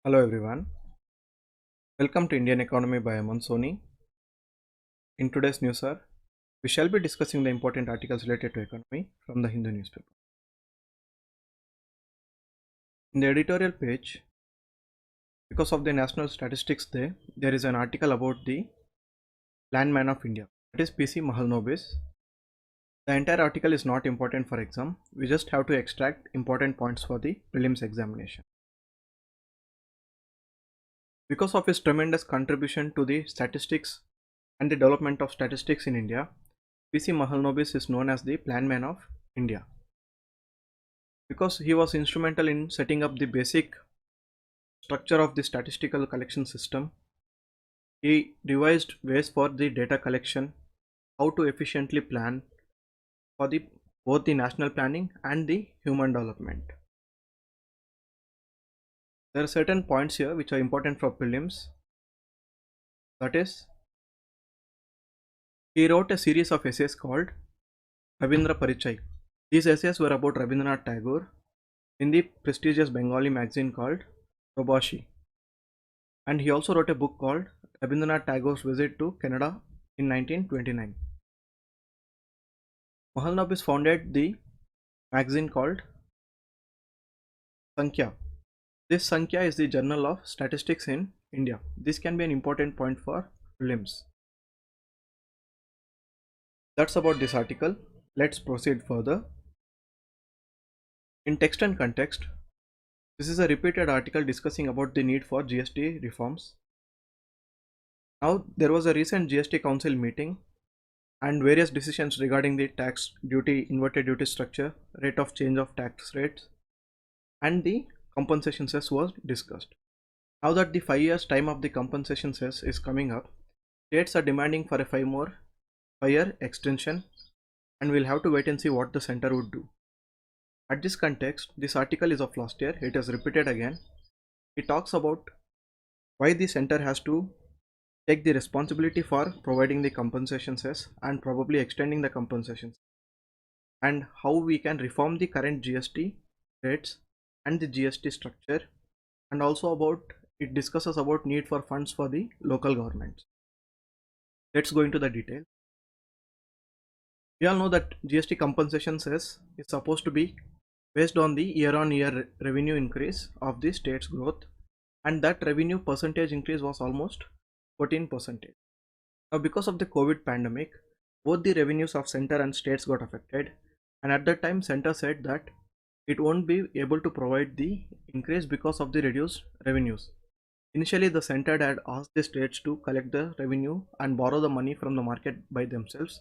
Hello everyone, welcome to Indian Economy by Aman Soni. In today's news, sir, we shall be discussing the important articles related to economy from the Hindu newspaper. In the editorial page, because of the National Statistics Day, there is an article about the landman of India. That is PC Mahalanobis. The entire article is not important for exam. We just have to extract important points for the prelims examination. Because of his tremendous contribution to the statistics and the development of statistics in India, PC Mahalanobis is known as the plan man of India. Because he was instrumental in setting up the basic structure of the statistical collection system, he devised ways for the data collection, how to efficiently plan for both the national planning and the human development. There are certain points here which are important for prelims. That is, he wrote a series of essays called Rabindra Parichai. These essays were about Rabindranath Tagore in the prestigious Bengali magazine called Probashi. And he also wrote a book called Rabindranath Tagore's Visit to Canada in 1929. Mahalanobis founded the magazine called Sankhya. This Sankhya is the Journal of Statistics in India. This can be an important point for prelims. That's about this article. Let's proceed further. In text and context, this is a repeated article discussing about the need for GST reforms. Now, there was a recent GST Council meeting and various decisions regarding the tax duty, inverted duty structure, rate of change of tax rates, and the compensation cess was discussed. Now that the 5 years time of the compensation cess is coming up, states are demanding for a 5-year extension, and we'll have to wait and see what the center would do. At this context, this article is of last year, it is repeated again. It talks about why the center has to take the responsibility for providing the compensation cess and probably extending the compensation, and how we can reform the current GST rates and the GST structure, and also about it discusses about need for funds for the local governments. Let's go into the detail. We all know that GST compensation cess is supposed to be based on the year-on-year revenue increase of the state's growth, and that revenue percentage increase was almost 14%. Now, because of the COVID pandemic, both the revenues of center and states got affected, and at that time center said that it won't be able to provide the increase because of the reduced revenues. Initially, the center had asked the states to collect the revenue and borrow the money from the market by themselves.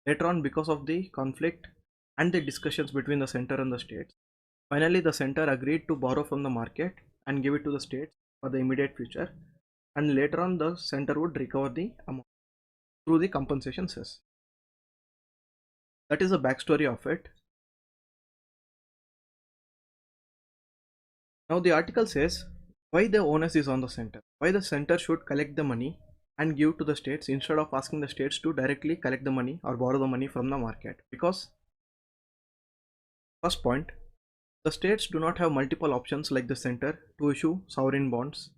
Later on, because of the conflict and the discussions between the center and the states, finally the center agreed to borrow from the market and give it to the states for the immediate future, and later on the center would recover the amount through the compensation cess. That is the backstory of it. Now the article says why the onus is on the center, why the center should collect the money and give to the states instead of asking the states to directly collect the money or borrow the money from the market. Because first point, the states do not have multiple options like the center to issue sovereign bonds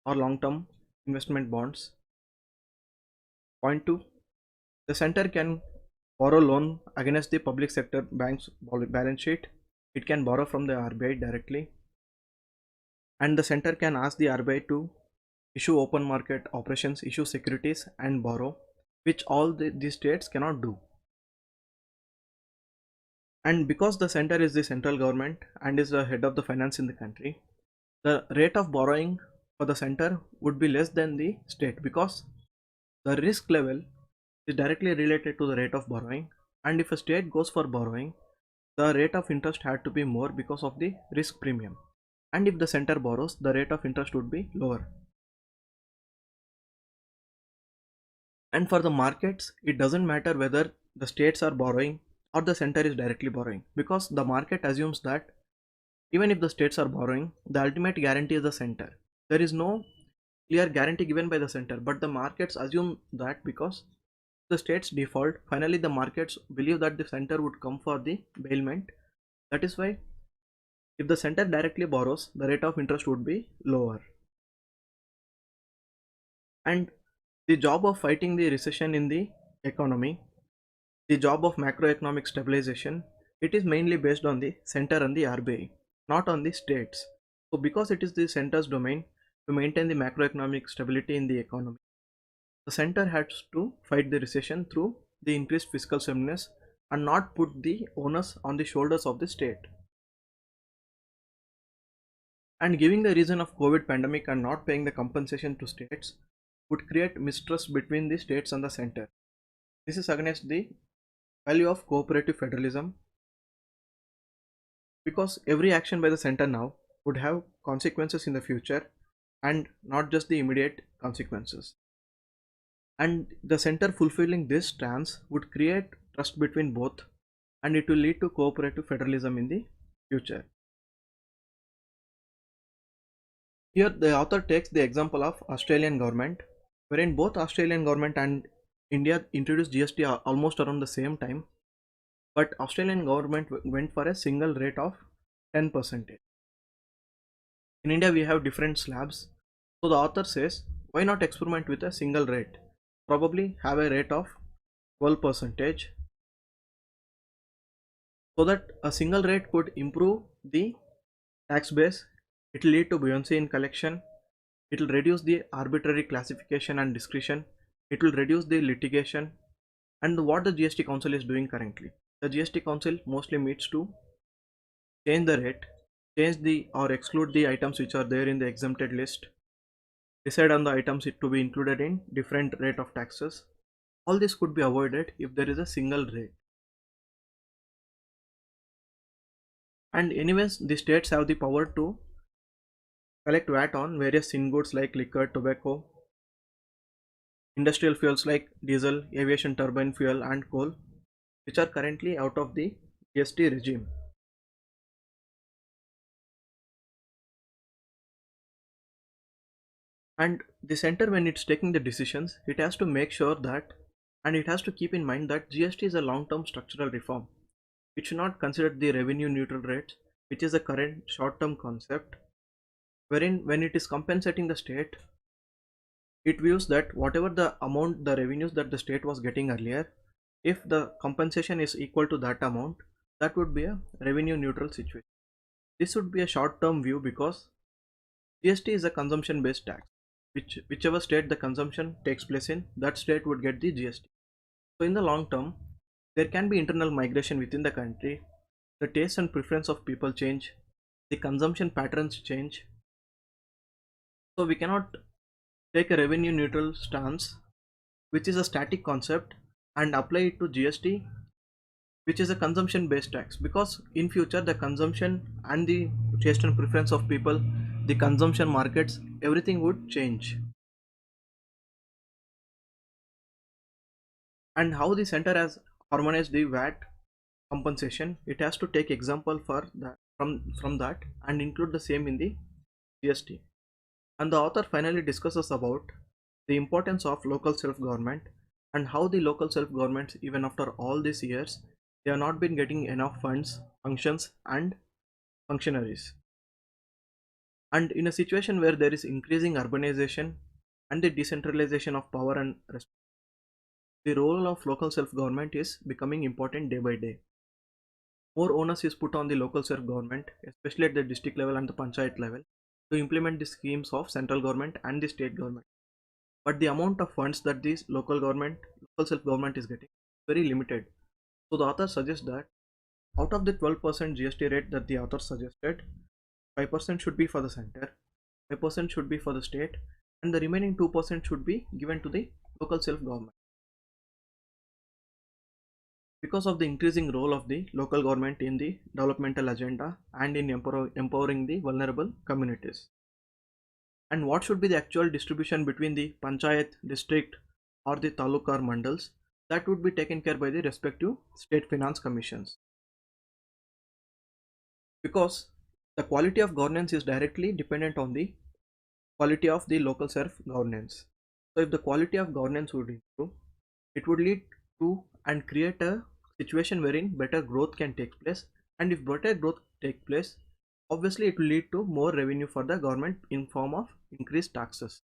or long-term investment bonds. Point 2, the center can borrow loan against the public sector banks balance sheet. It can borrow from the RBI directly, and the center can ask the RBI to issue open market operations, issue securities and borrow, which all these states cannot do. And because the center is the central government and is the head of the finance in the country, the rate of borrowing for the center would be less than the state, because the risk level is directly related to the rate of borrowing, and if a state goes for borrowing, the rate of interest had to be more because of the risk premium, and if the center borrows, the rate of interest would be lower. And for the markets, it doesn't matter whether the states are borrowing or the center is directly borrowing, because the market assumes that even if the states are borrowing, the ultimate guarantee is the center. There is no clear guarantee given by the center, but the markets assume that because the states default, finally the markets believe that the center would come for the bailment. That is why If the center directly borrows, the rate of interest would be lower. And the job of fighting the recession in the economy, the job of macroeconomic stabilization, it is mainly based on the center and the RBI, not on the states. So because it is the center's domain to maintain the macroeconomic stability in the economy, the center has to fight the recession through the increased fiscal stimulus and not put the onus on the shoulders of the state. And giving the reason of COVID pandemic and not paying the compensation to states would create mistrust between the states and the center. This is against the value of cooperative federalism because every action by the center now would have consequences in the future and not just the immediate consequences. And the center fulfilling this stance would create trust between both and it will lead to cooperative federalism in the future. Here the author takes the example of Australian government wherein both Australian government and India introduced GST almost around the same time, but Australian government went for a single rate of 10%. In India we have different slabs. So the author says why not experiment with a single rate? Probably have a rate of 12% so that a single rate could improve the tax base. It will lead to buoyancy in collection. It will reduce the arbitrary classification and discretion. It will reduce the litigation. And what the GST Council is doing currently, the GST Council mostly meets to change the rate, change the or exclude the items which are there in the exempted list, decide on the items it to be included in different rate of taxes. All this could be avoided if there is a single rate. And anyways, the states have the power to collect VAT on various in-goods like liquor, tobacco, industrial fuels like diesel, aviation turbine fuel and coal, which are currently out of the GST regime. And the center, when it's taking the decisions, it has to make sure that, and it has to keep in mind that GST is a long-term structural reform. It should not consider the revenue neutral rates, which is a current short-term concept, wherein when it is compensating the state, it views that whatever the amount, the revenues that the state was getting earlier, if the compensation is equal to that amount, that would be a revenue neutral situation. This would be a short-term view because GST is a consumption based tax. Whichever state the consumption takes place in, that state would get the GST. So in the long term, there can be internal migration within the country. The taste and preference of people change, the consumption patterns change. So we cannot take a revenue neutral stance, which is a static concept, and apply it to GST, which is a consumption based tax, because in future the consumption and the taste and preference of people, the consumption markets, everything would change. And how the center has harmonized the VAT compensation, it has to take example for that from that and include the same in the GST. And the author finally discusses about the importance of local self-government and how the local self-governments, even after all these years, they have not been getting enough funds, functions and functionaries. And in a situation where there is increasing urbanization and the decentralization of power and the role of local self-government is becoming important day by day. More onus is put on the local self-government, especially at the district level and the panchayat level, to implement the schemes of central government and the state government. But the amount of funds that this local self-government is getting is very limited. So the author suggests that out of the 12% GST rate that the author suggested, 5% should be for the center, 5% should be for the state, and the remaining 2% should be given to the local self-government. Because of the increasing role of the local government in the developmental agenda and in empowering the vulnerable communities. And what should be the actual distribution between the panchayat, district or the taluk or mandals, that would be taken care by the respective state finance commissions, because the quality of governance is directly dependent on the quality of the local self governance. So if the quality of governance would improve, it would lead to and create a situation wherein better growth can take place, and if better growth take place, Obviously, it will lead to more revenue for the government in form of increased taxes.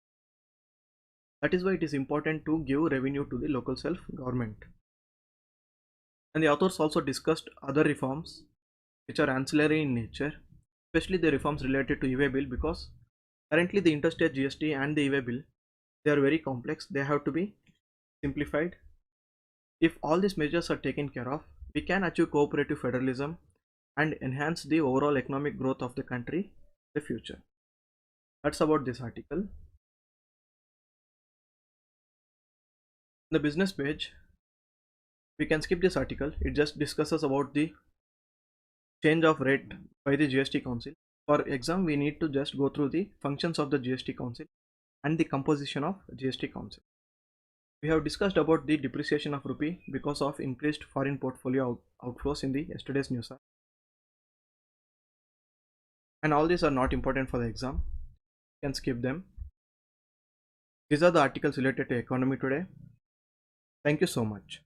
That is why it is important to give revenue to the local self government. And the authors also discussed other reforms which are ancillary in nature, especially the reforms related to e-way bill, because currently the interstate GST and the e-way bill, they are very complex. They have to be simplified. If all these measures are taken care of, we can achieve cooperative federalism and enhance the overall economic growth of the country in the future. That's about this article. The business page, we can skip this article. It just discusses about the change of rate by the GST Council. For exam, we need to just go through the functions of the GST Council and the composition of GST Council. We have discussed about the depreciation of rupee because of increased foreign portfolio outflows in the yesterday's news. And all these are not important for the exam. You can skip them. These are the articles related to economy today. Thank you so much.